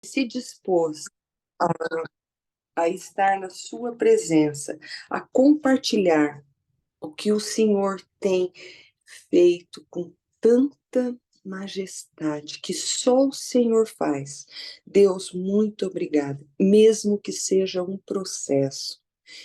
se dispôs a estar na sua presença, a compartilhar o que o Senhor tem feito com tanta majestade, que só o Senhor faz. Deus, muito obrigada, mesmo que seja um processo.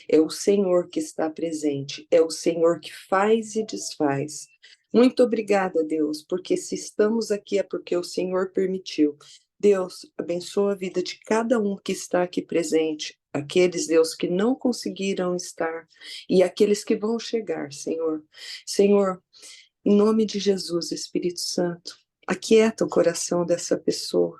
É o Senhor que está presente, é o Senhor que faz e desfaz. Muito obrigada, Deus, porque se estamos aqui é porque o Senhor permitiu. Deus, abençoa a vida de cada um que está aqui presente, aqueles, Deus, que não conseguiram estar e aqueles que vão chegar, Senhor. Senhor, em nome de Jesus, Espírito Santo, aquieta o coração dessa pessoa.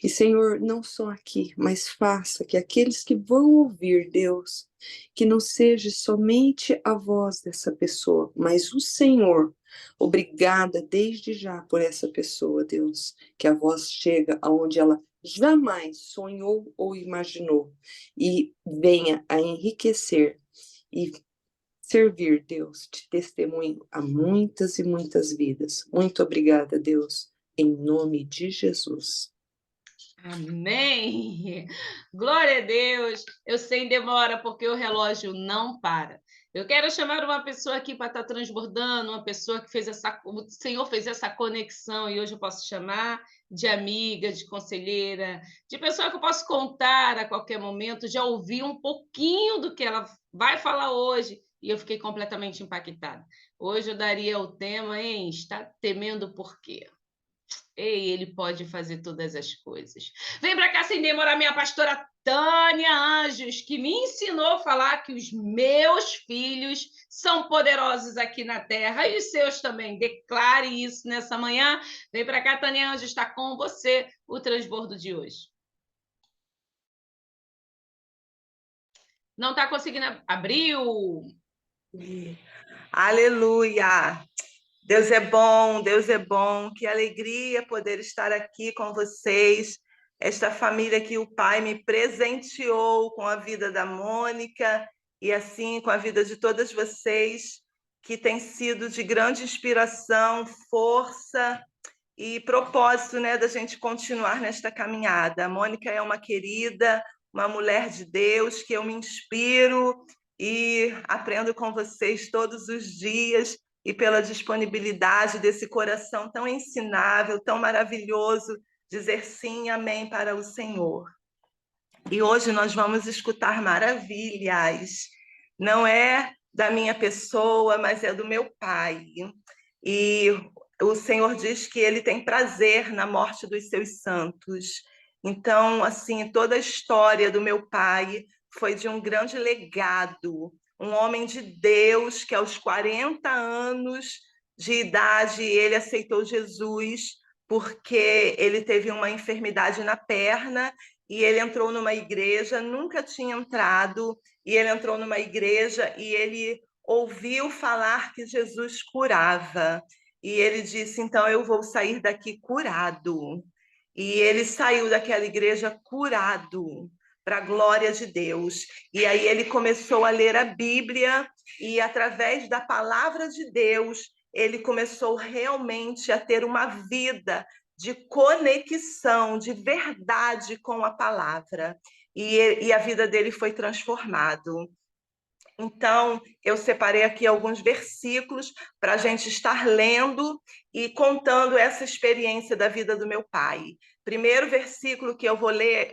E, Senhor, não só aqui, mas faça que aqueles que vão ouvir, Deus, que não seja somente a voz dessa pessoa, mas o Senhor. Obrigada desde já por essa pessoa, Deus, que a voz chega aonde ela jamais sonhou ou imaginou e venha a enriquecer e servir, Deus, de testemunho a muitas e muitas vidas. Muito obrigada, Deus, em nome de Jesus. Amém! Glória a Deus! Eu sei demora, porque o relógio não para. Eu quero chamar uma pessoa aqui para estar transbordando, uma pessoa que fez essa. O Senhor fez essa conexão, e hoje eu posso chamar de amiga, de conselheira, de pessoa que eu posso contar a qualquer momento. Já ouvi um pouquinho do que ela vai falar hoje, e eu fiquei completamente impactada. Hoje eu daria o tema, hein? Está temendo por quê? Ei, ele pode fazer todas as coisas. Vem para cá sem demorar, minha pastora Tânia Anjos, que me ensinou a falar que os meus filhos são poderosos aqui na terra e os seus também. Declare isso nessa manhã. Vem para cá, Tânia Anjos, está com você o transbordo de hoje. Não está conseguindo abrir o... Aleluia! Deus é bom, que alegria poder estar aqui com vocês, esta família que o Pai me presenteou com a vida da Mônica e assim com a vida de todas vocês, que tem sido de grande inspiração, força e propósito, né, da gente continuar nesta caminhada. A Mônica é uma querida, uma mulher de Deus que eu me inspiro e aprendo com vocês todos os dias, e pela disponibilidade desse coração tão ensinável, tão maravilhoso, dizer sim, amém para o Senhor. E hoje nós vamos escutar maravilhas. Não é da minha pessoa, mas é do meu Pai. E o Senhor diz que ele tem prazer na morte dos seus santos. Então, assim, toda a história do meu pai foi de um grande legado, um homem de Deus que aos 40 anos de idade ele aceitou Jesus porque ele teve uma enfermidade na perna e ele entrou numa igreja, nunca tinha entrado, e ele entrou numa igreja e ele ouviu falar que Jesus curava. E ele disse, então eu vou sair daqui curado. E ele saiu daquela igreja curado, para a glória de Deus. E aí ele começou a ler a Bíblia e através da palavra de Deus, ele começou realmente a ter uma vida de conexão, de verdade com a palavra. E a vida dele foi transformada. Então, eu separei aqui alguns versículos para a gente estar lendo e contando essa experiência da vida do meu pai. Primeiro versículo que eu vou ler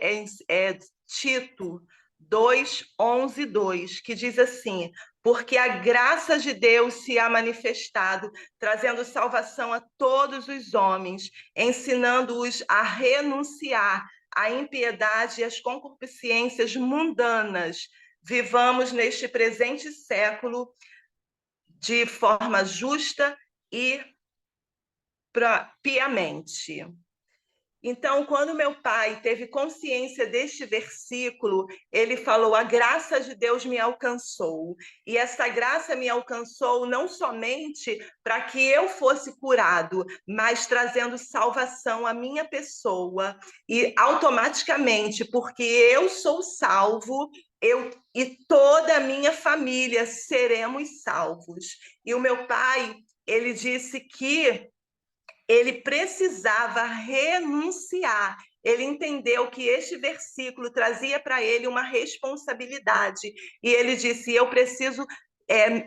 é Tito 2, 11, 2, que diz assim: porque a graça de Deus se há manifestado, trazendo salvação a todos os homens, ensinando-os a renunciar à impiedade e às concupiscências mundanas. Vivamos neste presente século de forma justa e piamente. Então, quando meu pai teve consciência deste versículo, ele falou: a graça de Deus me alcançou. E essa graça me alcançou não somente para que eu fosse curado, mas trazendo salvação à minha pessoa. E automaticamente, porque eu sou salvo, eu e toda a minha família seremos salvos. E o meu pai, ele disse que ele precisava renunciar. ele entendeu que este versículo trazia para ele uma responsabilidade. E ele disse: eu preciso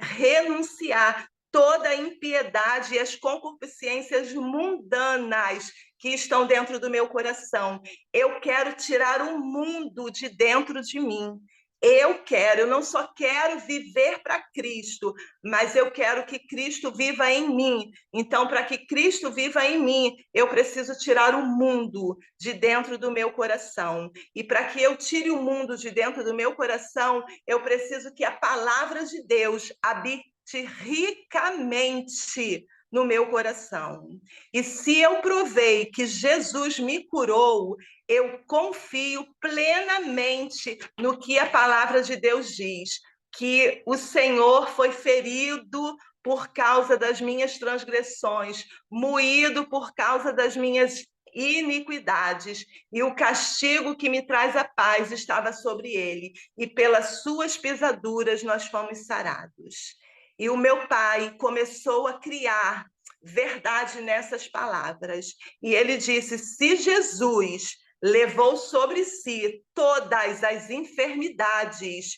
renunciar toda a impiedade e as concupiscências mundanas que estão dentro do meu coração. Eu quero tirar o mundo de dentro de mim. Eu não só quero viver para Cristo, mas eu quero que Cristo viva em mim. Então, para que Cristo viva em mim, eu preciso tirar o mundo de dentro do meu coração. E para que eu tire o mundo de dentro do meu coração, eu preciso que a palavra de Deus habite ricamente no meu coração. E se eu provei que Jesus me curou, eu confio plenamente no que a palavra de Deus diz, que o Senhor foi ferido por causa das minhas transgressões, moído por causa das minhas iniquidades, e o castigo que me traz a paz estava sobre ele, e pelas suas pisaduras nós fomos sarados. E o meu pai começou a criar verdade nessas palavras, e ele disse: se Jesus levou sobre si todas as enfermidades,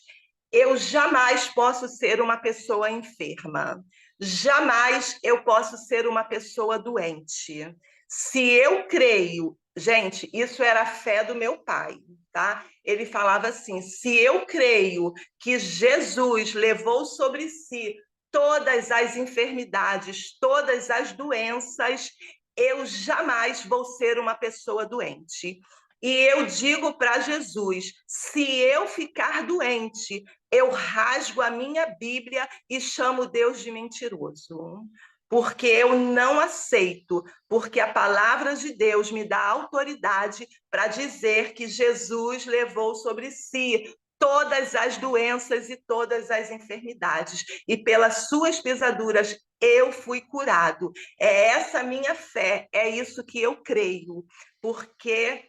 eu jamais posso ser uma pessoa enferma. Jamais eu posso ser uma pessoa doente. Se eu creio, gente, isso era a fé do meu pai, tá? Ele falava assim: se eu creio que Jesus levou sobre si todas as enfermidades, todas as doenças, eu jamais vou ser uma pessoa doente. E eu digo para Jesus: se eu ficar doente, eu rasgo a minha Bíblia e chamo Deus de mentiroso. Porque eu não aceito, porque a palavra de Deus me dá autoridade para dizer que Jesus levou sobre si todas as doenças e todas as enfermidades, e pelas suas pisaduras eu fui curado. É essa minha fé, é isso que eu creio, porque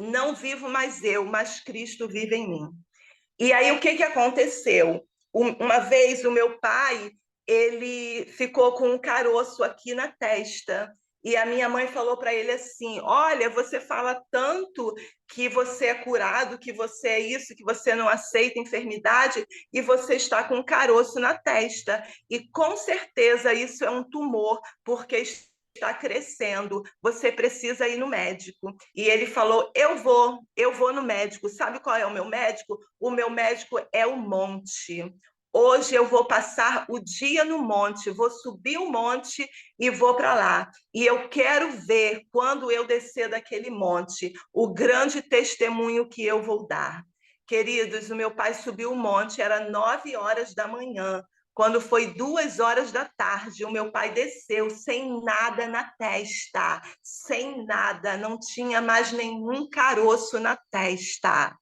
não vivo mais eu, mas Cristo vive em mim. E aí o que aconteceu? Uma vez o meu pai, ele ficou com um caroço aqui na testa, e a minha mãe falou para ele assim: olha, você fala tanto que você é curado, que você é isso, que você não aceita enfermidade, e você está com um caroço na testa. E com certeza isso é um tumor, porque está crescendo, você precisa ir no médico. E ele falou: eu vou no médico. Sabe qual é o meu médico? O meu médico é o monte. Hoje eu vou passar o dia no monte, vou subir o monte e vou para lá. E eu quero ver, quando eu descer daquele monte, o grande testemunho que eu vou dar. Queridos, o meu pai subiu o monte, era 9 horas da manhã. Quando foi 2 horas da tarde, o meu pai desceu sem nada na testa, sem nada, não tinha mais nenhum caroço na testa.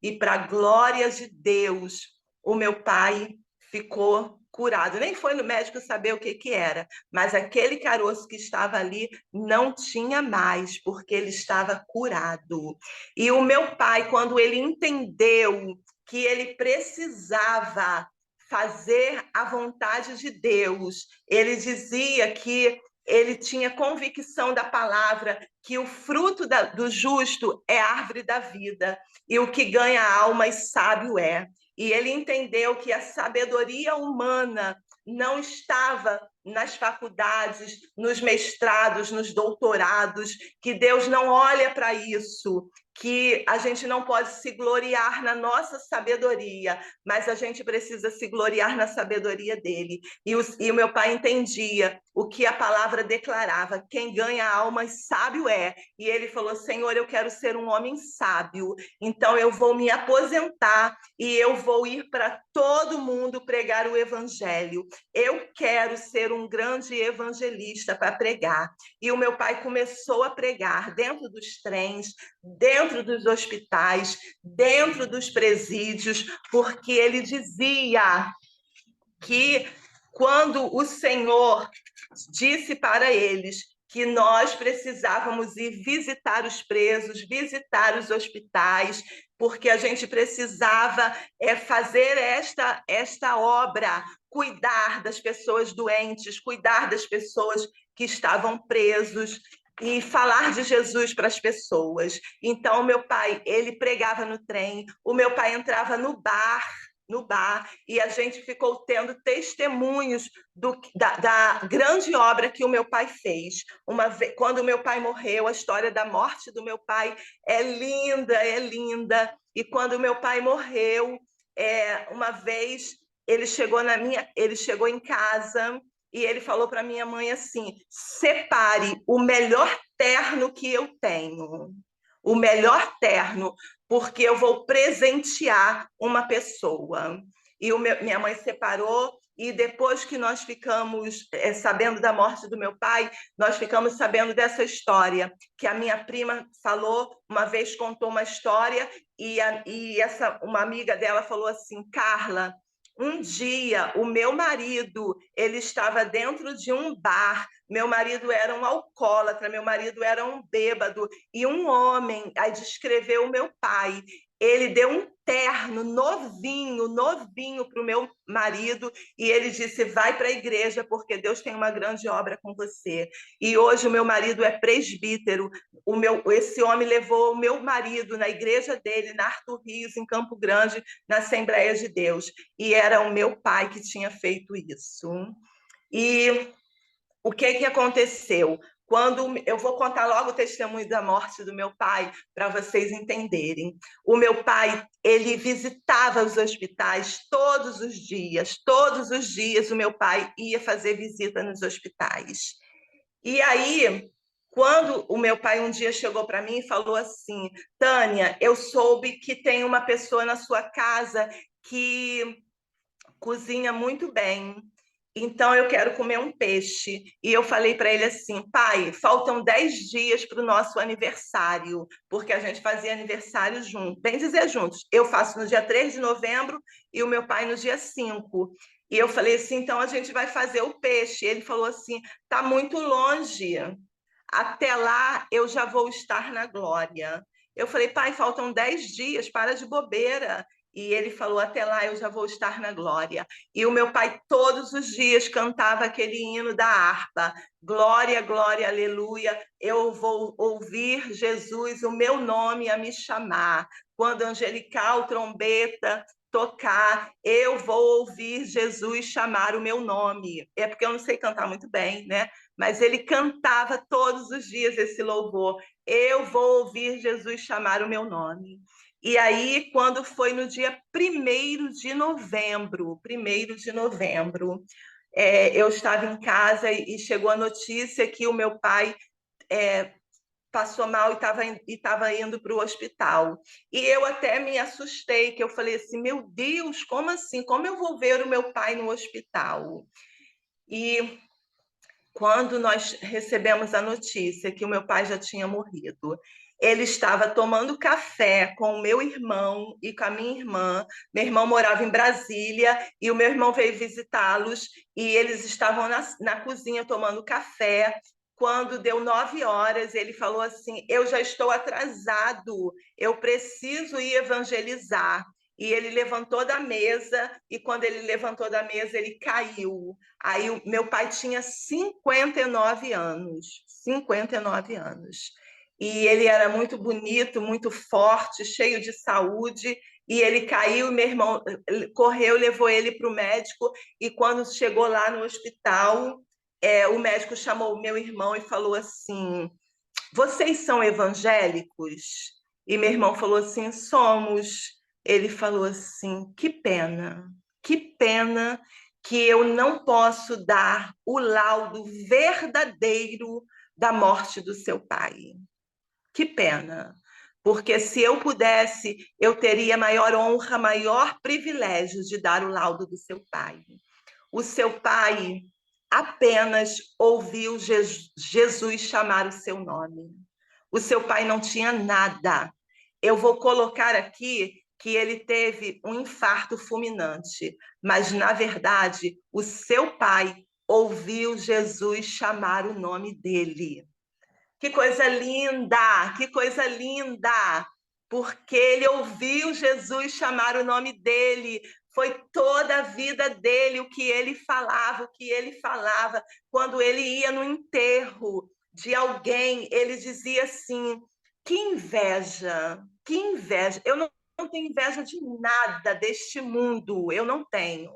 E para a glória de Deus, o meu pai ficou curado. Nem foi no médico saber o que era, mas aquele caroço que estava ali não tinha mais, porque ele estava curado. E o meu pai, quando ele entendeu que ele precisava fazer a vontade de Deus, ele dizia que ele tinha convicção da palavra, que o fruto do justo é árvore da vida, e o que ganha alma e sábio é. E ele entendeu que a sabedoria humana não estava nas faculdades, nos mestrados, nos doutorados, que Deus não olha para isso, que a gente não pode se gloriar na nossa sabedoria, mas a gente precisa se gloriar na sabedoria dele. E o meu pai entendia o que a palavra declarava: quem ganha almas sábio é. E ele falou: Senhor, eu quero ser um homem sábio, então eu vou me aposentar e eu vou ir para todo mundo pregar o evangelho. Eu quero ser um grande evangelista para pregar. E o meu pai começou a pregar dentro dos trens, dentro dos hospitais, dentro dos presídios, porque ele dizia que quando o Senhor disse para eles que nós precisávamos ir visitar os presos, visitar os hospitais, porque a gente precisava fazer esta obra, cuidar das pessoas doentes, cuidar das pessoas que estavam presos. e falar de Jesus para as pessoas. Então, o meu pai, ele pregava no trem, o meu pai entrava no bar, e a gente ficou tendo testemunhos da grande obra que o meu pai fez. Quando o meu pai morreu, a história da morte do meu pai é linda, é linda. E quando o meu pai morreu, uma vez ele chegou em casa e ele falou para minha mãe assim: separe o melhor terno que eu tenho, o melhor terno, porque eu vou presentear uma pessoa. E minha mãe separou, e depois que nós ficamos sabendo da morte do meu pai, nós ficamos sabendo dessa história, que a minha prima falou, uma vez contou uma história, uma amiga dela falou assim: Carla, um dia o meu marido, ele estava dentro de um bar, meu marido era um alcoólatra, meu marido era um bêbado, e um homem, aí descreveu o meu pai, ele deu um terno novinho, novinho para o meu marido, e ele disse: vai para a igreja, porque Deus tem uma grande obra com você. E hoje o meu marido é presbítero, esse homem levou o meu marido na igreja dele, na Arthur Rios, em Campo Grande, na Assembleia de Deus, e era o meu pai que tinha feito isso. E o que aconteceu? Quando eu vou contar logo o testemunho da morte do meu pai, para vocês entenderem. O meu pai, ele visitava os hospitais todos os dias o meu pai ia fazer visita nos hospitais. E aí, quando o meu pai um dia chegou para mim e falou assim: Tânia, eu soube que tem uma pessoa na sua casa que cozinha muito bem, então eu quero comer um peixe. E eu falei para ele assim: pai, faltam 10 dias para o nosso aniversário, porque a gente fazia aniversário junto, bem dizer juntos. Eu faço no dia 3 de novembro e o meu pai no dia 5. E eu falei assim: então a gente vai fazer o peixe. Ele falou assim: tá muito longe, até lá eu já vou estar na glória. Eu falei: pai, faltam 10 dias, para de bobeira. E ele falou: até lá eu já vou estar na glória. E o meu pai todos os dias cantava aquele hino da harpa: glória, glória, aleluia, eu vou ouvir Jesus, o meu nome a me chamar. Quando angelical trombeta tocar, eu vou ouvir Jesus chamar o meu nome. É porque eu não sei cantar muito bem, né? Mas ele cantava todos os dias esse louvor: eu vou ouvir Jesus chamar o meu nome. E aí, quando foi no dia 1º de novembro, eu estava em casa e chegou a notícia que o meu pai passou mal e estava indo para o hospital. E eu até me assustei, que eu falei assim: meu Deus, como assim? Como eu vou ver o meu pai no hospital? E quando nós recebemos a notícia que o meu pai já tinha morrido, ele estava tomando café com o meu irmão e com a minha irmã. Meu irmão morava em Brasília e o meu irmão veio visitá-los e eles estavam na cozinha tomando café. Quando deu 9 horas, ele falou assim: eu já estou atrasado, eu preciso ir evangelizar. E ele levantou da mesa, e quando ele levantou da mesa, ele caiu. Aí o meu pai tinha 59 anos, 59 anos. E ele era muito bonito, muito forte, cheio de saúde, e ele caiu, meu irmão correu, levou ele para o médico, e quando chegou lá no hospital, o médico chamou o meu irmão e falou assim: vocês são evangélicos? E meu irmão falou assim: somos. Ele falou assim: que pena que eu não posso dar o laudo verdadeiro da morte do seu pai. Que pena, porque se eu pudesse, eu teria maior honra, maior privilégio de dar o laudo do seu pai. O seu pai apenas ouviu Jesus chamar o seu nome. O seu pai não tinha nada. Eu vou colocar aqui que ele teve um infarto fulminante, mas, na verdade, o seu pai ouviu Jesus chamar o nome dele. Que coisa linda, que coisa linda! Porque ele ouviu Jesus chamar o nome dele, foi toda a vida dele, o que ele falava, quando ele ia no enterro. de alguém, ele dizia assim: que inveja, que inveja. Eu não tenho inveja de nada deste mundo, eu não tenho.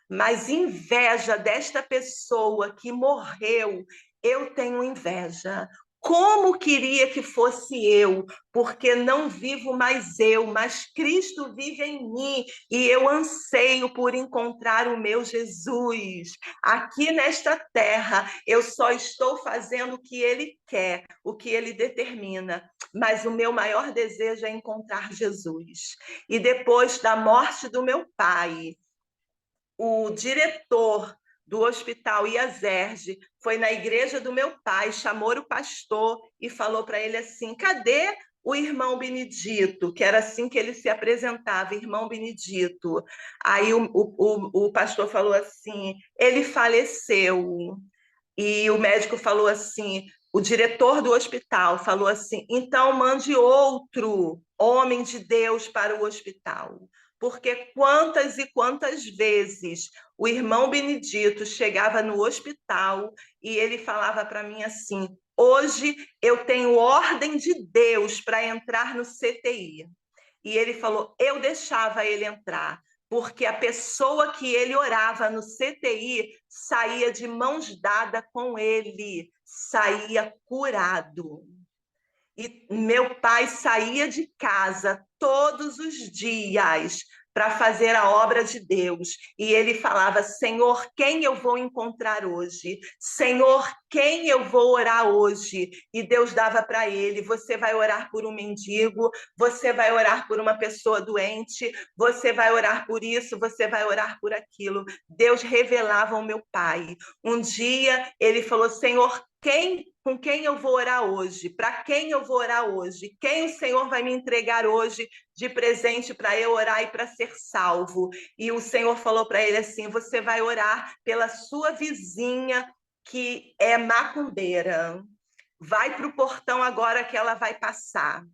Mas inveja desta pessoa que morreu, eu tenho inveja. Como queria que fosse eu, porque não vivo mais eu, mas Cristo vive em mim e eu anseio por encontrar o meu Jesus. Aqui nesta terra, eu só estou fazendo o que Ele quer, o que Ele determina, mas o meu maior desejo é encontrar Jesus. E depois da morte do meu pai, o diretor do hospital Iazerge foi na igreja do meu pai, chamou o pastor e falou para ele assim: cadê o irmão Benedito? Que era assim que ele se apresentava, irmão Benedito. Aí o pastor falou assim: ele faleceu. E o médico falou assim, o diretor do hospital falou assim: então mande outro homem de Deus para o hospital. Porque quantas e quantas vezes o irmão Benedito chegava no hospital e ele falava para mim assim: hoje eu tenho ordem de Deus para entrar no CTI. E ele falou: eu deixava ele entrar, porque a pessoa que ele orava no CTI saía de mãos dadas com ele, saía curado. E meu pai saía de casa todos os dias para fazer a obra de Deus. E ele falava: Senhor, quem eu vou encontrar hoje? Senhor, quem eu vou orar hoje? E Deus dava para ele: você vai orar por um mendigo, você vai orar por uma pessoa doente, você vai orar por isso, você vai orar por aquilo. Deus revelava ao meu pai. Um dia ele falou: Senhor, com quem eu vou orar hoje? Para quem eu vou orar hoje? Quem o Senhor vai me entregar hoje de presente para eu orar e para ser salvo? E o Senhor falou para ele assim: você vai orar pela sua vizinha que é macumbeira. Vai para o portão agora que ela vai passar.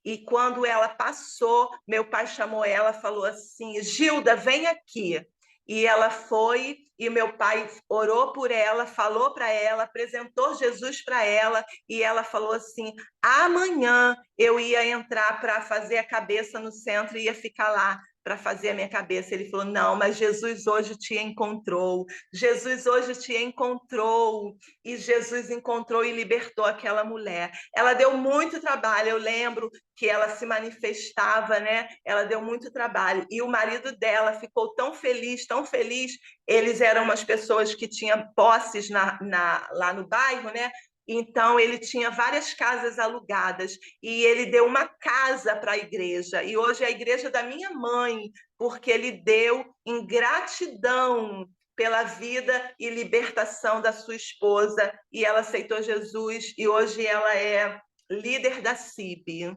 E quando ela passou, meu pai chamou ela, falou assim: Gilda, vem aqui. E ela foi, e meu pai orou por ela, falou para ela, apresentou Jesus para ela, e ela falou assim: amanhã eu ia entrar para fazer a cabeça no centro e ia ficar lá para fazer a minha cabeça. Ele falou: não, mas Jesus hoje te encontrou, Jesus hoje te encontrou. E Jesus encontrou e libertou aquela mulher. Ela deu muito trabalho, eu lembro que ela se manifestava, né? Ela deu muito trabalho. E o marido dela ficou tão feliz, tão feliz. Eles eram umas pessoas que tinham posses lá no bairro, né? Então, ele tinha várias casas alugadas e ele deu uma casa para a igreja. E hoje é a igreja da minha mãe, porque ele deu em gratidão pela vida e libertação da sua esposa. E ela aceitou Jesus e hoje ela é líder da CIB.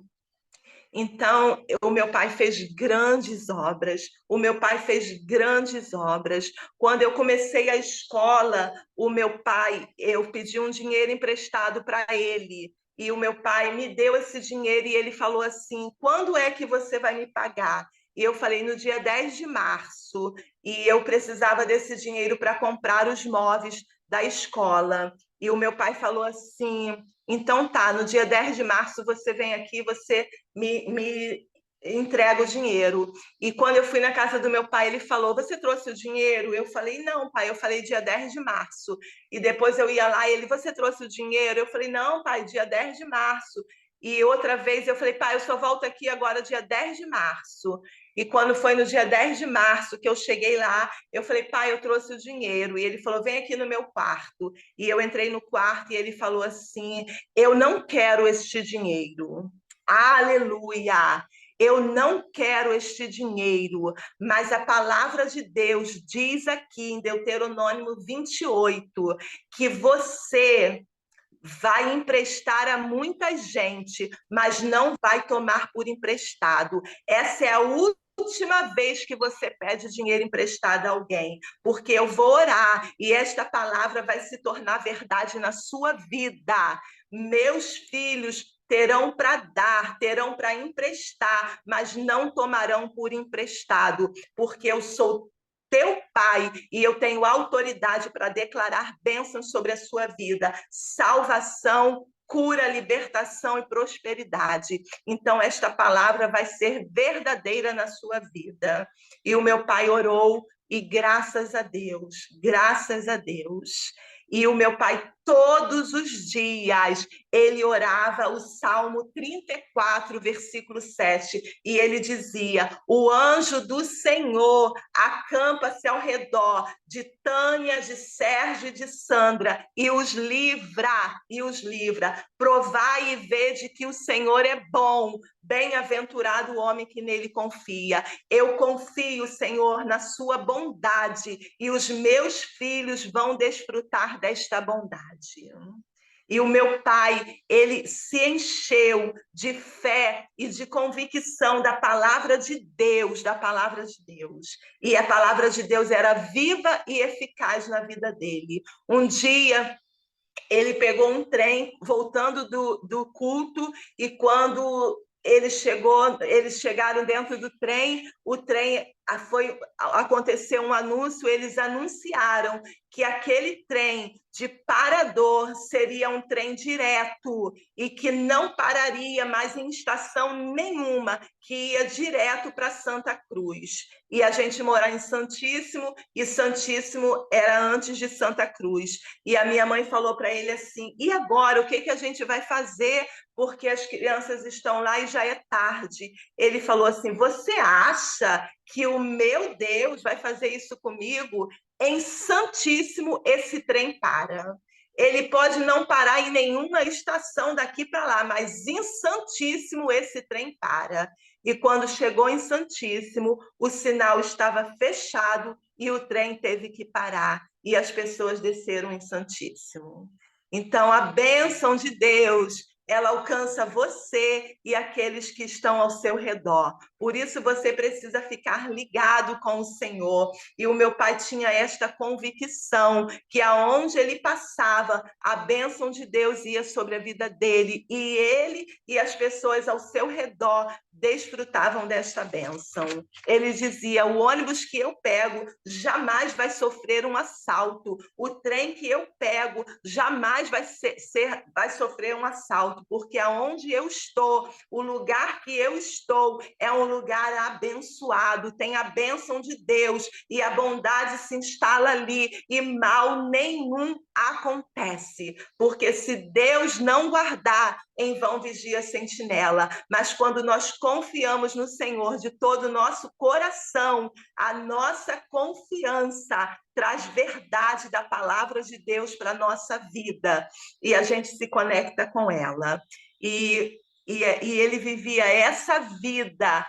Então, o meu pai fez grandes obras, o meu pai fez grandes obras. Quando eu comecei a escola, o meu pai, eu pedi um dinheiro emprestado para ele, e o meu pai me deu esse dinheiro e ele falou assim: quando é que você vai me pagar? E eu falei: no dia 10 de março, e eu precisava desse dinheiro para comprar os móveis da escola. E o meu pai falou assim: então tá, no dia 10 de março você vem aqui, você me entrega o dinheiro. E quando eu fui na casa do meu pai, ele falou: você trouxe o dinheiro? Eu falei: não, pai, eu falei dia 10 de março. E depois eu ia lá e ele: você trouxe o dinheiro? Eu falei: não, pai, dia 10 de março. E outra vez eu falei: pai, eu só volto aqui agora dia 10 de março. E quando foi no dia 10 de março que eu cheguei lá, eu falei: pai, eu trouxe o dinheiro. E ele falou: vem aqui no meu quarto. E eu entrei no quarto e ele falou assim: eu não quero este dinheiro. Aleluia! Eu não quero este dinheiro, mas a palavra de Deus diz aqui em Deuteronômio 28 que você vai emprestar a muita gente, mas não vai tomar por emprestado. Essa é a última vez que você pede dinheiro emprestado a alguém, porque eu vou orar e esta palavra vai se tornar verdade na sua vida. Meus filhos terão para dar, terão para emprestar, mas não tomarão por emprestado, porque eu sou teu pai, e eu tenho autoridade para declarar bênçãos sobre a sua vida, salvação, cura, libertação e prosperidade. Então, esta palavra vai ser verdadeira na sua vida. E o meu pai orou, e graças a Deus, graças a Deus. E o meu pai, todos os dias, ele orava o Salmo 34, versículo 7, e ele dizia: o anjo do Senhor acampa-se ao redor de Tânia, de Sérgio e de Sandra, e os livra, Provai e vede que o Senhor é bom, bem-aventurado o homem que nele confia. Eu confio, Senhor, na sua bondade, e os meus filhos vão desfrutar desta bondade. E o meu pai, ele se encheu de fé e de convicção da palavra de Deus, E a palavra de Deus era viva e eficaz na vida dele. Um dia, ele pegou um trem voltando do culto, e quando eles chegaram dentro do trem, aconteceu um anúncio, eles anunciaram que aquele trem de Parador seria um trem direto e que não pararia mais em estação nenhuma, que ia direto para Santa Cruz. E a gente morar em Santíssimo, e Santíssimo era antes de Santa Cruz. E a minha mãe falou para ele assim: e agora, o que a gente vai fazer? Porque as crianças estão lá e já é tarde. Ele falou assim: você acha que o meu Deus vai fazer isso comigo? Em Santíssimo, esse trem para. Ele pode não parar em nenhuma estação daqui para lá, mas em Santíssimo, esse trem para. E quando chegou em Santíssimo, o sinal estava fechado e o trem teve que parar. E as pessoas desceram em Santíssimo. Então, a bênção de Deus, ela alcança você e aqueles que estão ao seu redor. Por isso, você precisa ficar ligado com o Senhor. E o meu pai tinha esta convicção, que aonde ele passava, a bênção de Deus ia sobre a vida dele. E ele e as pessoas ao seu redor desfrutavam desta bênção. Ele dizia: o ônibus que eu pego jamais vai sofrer um assalto. O trem que eu pego jamais vai sofrer um assalto, porque aonde eu estou, o lugar que eu estou é um lugar abençoado, tem a bênção de Deus e a bondade se instala ali e mal nenhum acontece, porque se Deus não guardar, em vão vigia a sentinela. Mas quando nós confiamos no Senhor de todo o nosso coração, a nossa confiança traz verdade da palavra de Deus para a nossa vida, e a gente se conecta com ela. E ele vivia essa vida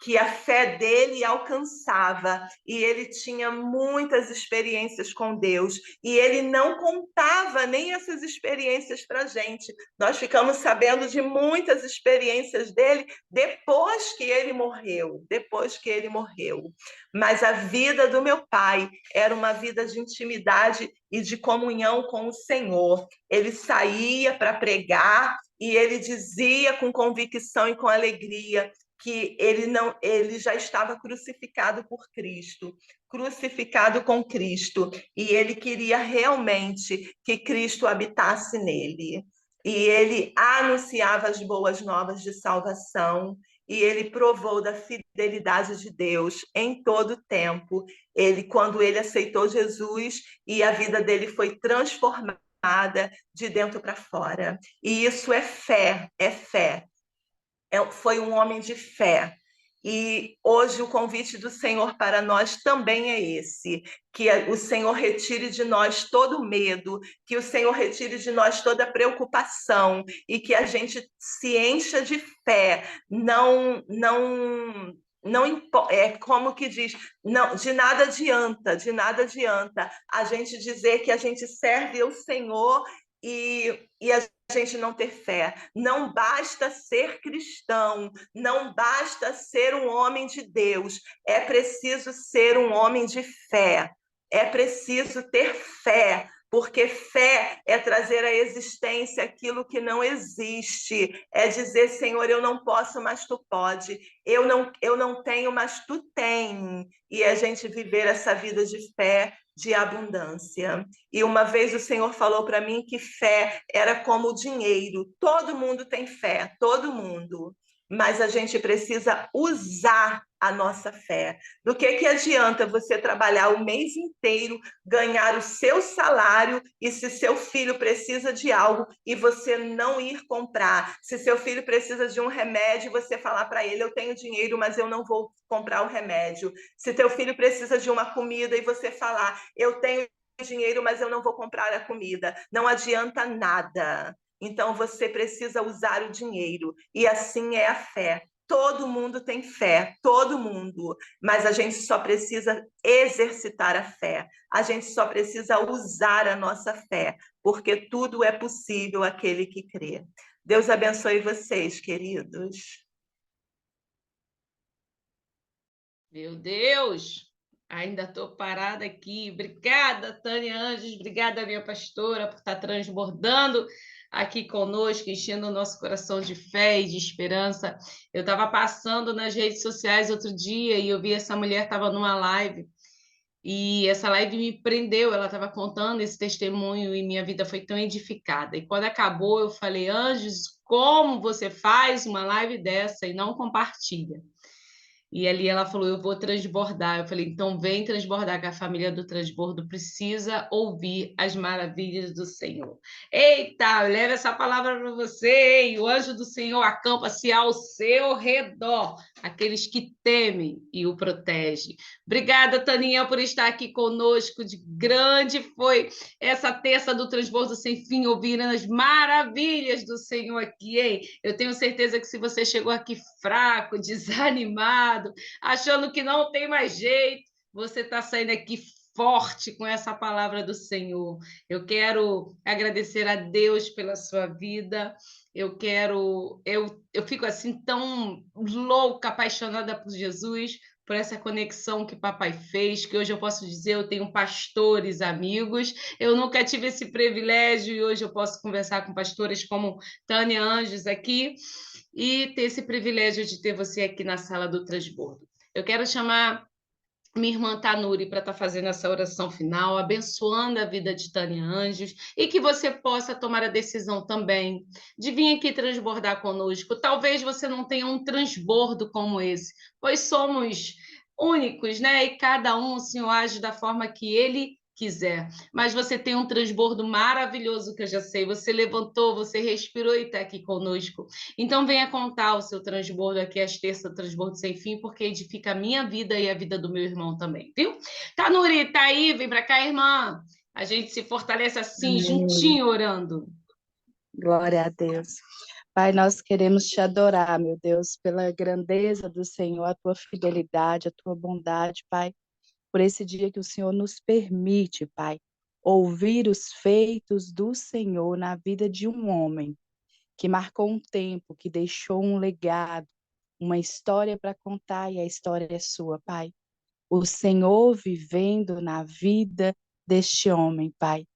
que a fé dele alcançava, e ele tinha muitas experiências com Deus, e ele não contava nem essas experiências para a gente. Nós ficamos sabendo de muitas experiências dele depois que ele morreu. Mas a vida do meu pai era uma vida de intimidade e de comunhão com o Senhor. Ele saía para pregar e ele dizia com convicção e com alegria que ele já estava crucificado por Cristo, crucificado com Cristo, e ele queria realmente que Cristo habitasse nele. E ele anunciava as boas novas de salvação, e ele provou da fidelidade de Deus em todo o tempo. Quando ele aceitou Jesus, e a vida dele foi transformada de dentro para fora. E isso é fé. Foi um homem de fé. E hoje o convite do Senhor para nós também é esse: que o Senhor retire de nós todo medo, que o Senhor retire de nós toda preocupação, e que a gente se encha de fé. Não é como que diz, não, de nada adianta a gente dizer que a gente serve ao Senhor e a gente não ter fé. Não basta ser cristão, não basta ser um homem de Deus, é preciso ser um homem de fé, é preciso ter fé, porque fé é trazer à existência aquilo que não existe, é dizer, Senhor, eu não posso, mas tu pode, eu não tenho, mas tu tem, e a gente viver essa vida de fé, de abundância. E uma vez o Senhor falou para mim que fé era como dinheiro, todo mundo tem fé, todo mundo, mas a gente precisa usar a nossa fé. Do que adianta você trabalhar o mês inteiro, ganhar o seu salário, e se seu filho precisa de algo e você não ir comprar? Se seu filho precisa de um remédio, você falar para ele, eu tenho dinheiro, mas eu não vou comprar o remédio. Se teu filho precisa de uma comida e você falar, eu tenho dinheiro, mas eu não vou comprar a comida. Não adianta nada. Então você precisa usar o dinheiro, e assim é a fé. Todo mundo tem fé, todo mundo, mas a gente só precisa exercitar a fé, a gente só precisa usar a nossa fé, porque tudo é possível àquele que crê. Deus abençoe vocês, queridos. Meu Deus, ainda estou parada aqui. Obrigada, Tânia Anjos, obrigada, minha pastora, por estar transbordando aqui conosco, enchendo o nosso coração de fé e de esperança. Eu estava passando nas redes sociais outro dia e eu vi essa mulher estava numa live, e essa live me prendeu. Ela estava contando esse testemunho e minha vida foi tão edificada. E quando acabou, eu falei, Anjos, como você faz uma live dessa e não compartilha? E ali ela falou, eu vou transbordar. Eu falei, então vem transbordar, que a família do transbordo precisa ouvir as maravilhas do Senhor. Eita, leva essa palavra para você, hein? O anjo do Senhor acampa-se ao seu redor, aqueles que temem e o protegem. Obrigada, Taninha, por estar aqui conosco. De grande foi essa terça do Transbordo Sem Fim, ouvindo as maravilhas do Senhor aqui, hein? Eu tenho certeza que se você chegou aqui fraco, desanimado, achando que não tem mais jeito, você está saindo aqui forte com essa palavra do Senhor. Eu quero agradecer a Deus pela sua vida. Eu fico assim tão louca, apaixonada por Jesus, por essa conexão que papai fez, que hoje eu posso dizer, eu tenho pastores amigos. Eu nunca tive esse privilégio e hoje eu posso conversar com pastores como Tânia Anjos aqui e ter esse privilégio de ter você aqui na sala do transbordo. Eu quero chamar minha irmã Tanuri para estar fazendo essa oração final, abençoando a vida de Tânia Anjos, e que você possa tomar a decisão também de vir aqui transbordar conosco. Talvez você não tenha um transbordo como esse, pois somos únicos, né? E cada um, o Senhor age da forma que ele quiser. Mas você tem um transbordo maravilhoso, que eu já sei. Você levantou, você respirou e está aqui conosco. Então, venha contar o seu transbordo aqui às terças, do Transbordo Sem Fim, porque edifica a minha vida e a vida do meu irmão também, viu? Tanuri, tá aí? Vem para cá, irmã. A gente se fortalece assim, Amém. juntinho, orando. Glória a Deus. Pai, nós queremos te adorar, meu Deus, pela grandeza do Senhor, a tua fidelidade, a tua bondade, Pai, por esse dia que o Senhor nos permite, Pai, ouvir os feitos do Senhor na vida de um homem que marcou um tempo, que deixou um legado, uma história para contar, e a história é sua, Pai. O Senhor vivendo na vida deste homem, Pai.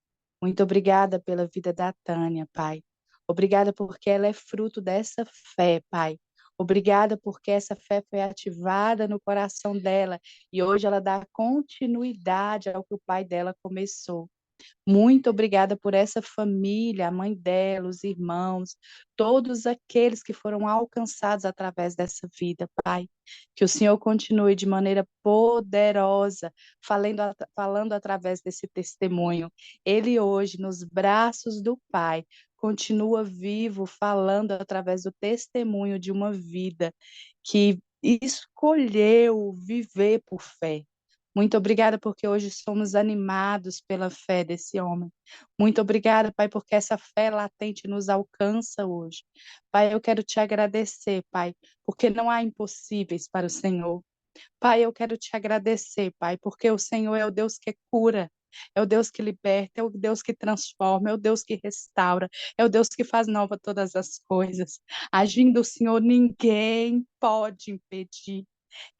Muito obrigada pela vida da Tânia, Pai. Obrigada porque ela é fruto dessa fé, Pai. Obrigada porque essa fé foi ativada no coração dela e hoje ela dá continuidade ao que o pai dela começou. Muito obrigada por essa família, a mãe dela, os irmãos, todos aqueles que foram alcançados através dessa vida, Pai. Que o Senhor continue de maneira poderosa, falando através desse testemunho. Ele hoje, nos braços do Pai, continua vivo, falando através do testemunho de uma vida que escolheu viver por fé. Muito obrigada porque hoje somos animados pela fé desse homem. Muito obrigada, Pai, porque essa fé latente nos alcança hoje. Pai, eu quero te agradecer, Pai, porque não há impossíveis para o Senhor. Pai, eu quero te agradecer, Pai, porque o Senhor é o Deus que cura, é o Deus que liberta, é o Deus que transforma, é o Deus que restaura, é o Deus que faz nova todas as coisas. Agindo o Senhor, ninguém pode impedir.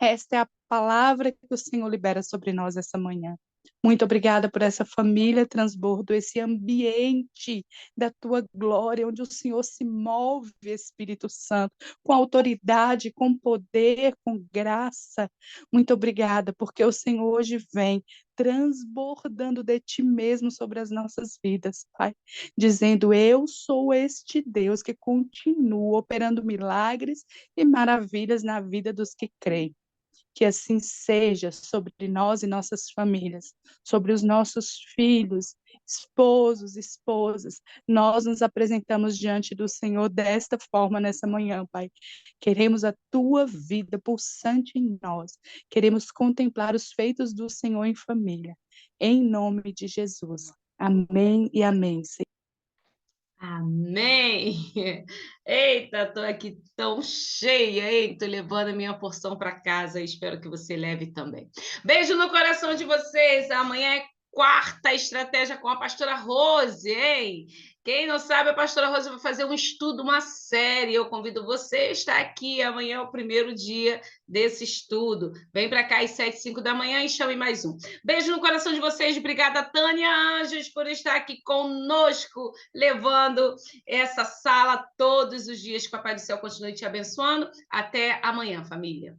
Esta é a palavra que o Senhor libera sobre nós essa manhã. Muito obrigada por essa família Transbordo, esse ambiente da tua glória, onde o Senhor se move, Espírito Santo, com autoridade, com poder, com graça. Muito obrigada, porque o Senhor hoje vem transbordando de ti mesmo sobre as nossas vidas, Pai, dizendo: eu sou este Deus que continua operando milagres e maravilhas na vida dos que creem. Que assim seja sobre nós e nossas famílias, sobre os nossos filhos, esposos, esposas. Nós nos apresentamos diante do Senhor desta forma nessa manhã, Pai. Queremos a tua vida pulsante em nós. Queremos contemplar os feitos do Senhor em família. Em nome de Jesus. Amém e amém, Senhor. Amém! Eita, estou aqui tão cheia, hein? Estou levando a minha porção para casa, espero que você leve também. Beijo no coração de vocês, amanhã é quarta estratégia com a pastora Rose, hein? Quem não sabe, a pastora Rose vai fazer um estudo, uma série, eu convido você a estar aqui, amanhã é o primeiro dia desse estudo. Vem para cá às 7h05 da manhã e chame mais um. Beijo no coração de vocês, obrigada Tânia Anjos por estar aqui conosco, levando essa sala todos os dias. Que o Papai do Céu continue te abençoando. Até amanhã, família.